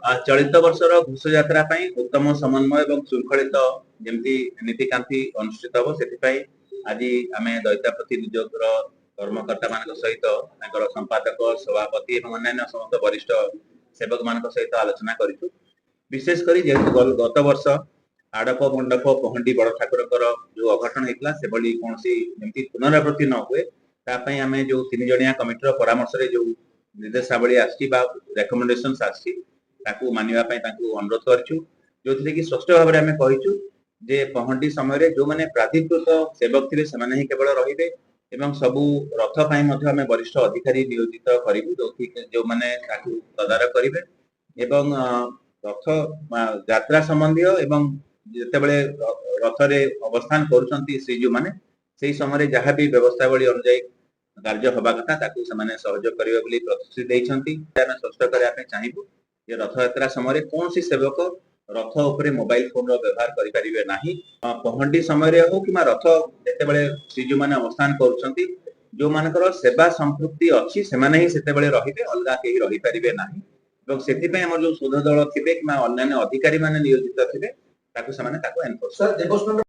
चलित वर्षर घोष यात्रा उत्तम समन्वय और श्रृंखलित जमी नीतिकांति अनुष्ठित हम से आज आम दैतापति निजोग कर्मकर्ता मान सहित संपादक सभापति और अन्य समस्त वरिष्ठ सेवक मान सहित आलोचना करूँ। विशेषकर जेहतु गत वर्ष आड़प मंडप पहंडी बड़ ठाकुर जो अघटन होता से कौन जमी पुनरावृत्ति न हुए तापाई आम जो 3 जणिया कमिटर परामर्श जो निर्देशावली आकमेंडेसन मानिबा अनुरोध करूँ जो कि स्पष्ट भाव में आम कहीचु जे पहंडी समय जो मैंने प्राधिकृत सेवक थे से केवल रे एवं सबू रथ आम वरिष्ठ अधिकारी नियोजित करूँ जो मैंने तदारख करेंगे एवं रथ यात्रा संबंधी एवं जितेबले रथ रे अवस्थान करुछंती श्रीजू माने से समय जहाँ भी व्यवस्थावली अनुजाई कार्य हवा कथा सहयोग करेंगे बोली प्रतिश्रुति देइछंती। स्पष्ट करने चाहिए ये रथ यात्रा समय कौन सी सेवक रथ उपरे मोबाइल फोन व्यवहार करें ना पहंडी समय हो कि रथ जितेबले श्रीजू मैंने अवस्थान करुछंती जो मानकर सेवा संपृक्ति अच्छी से रही अलग कहीं रही पारे ना जो शोध दल थे कि अन्य अधिकारी नियोजित थे एनफोर्स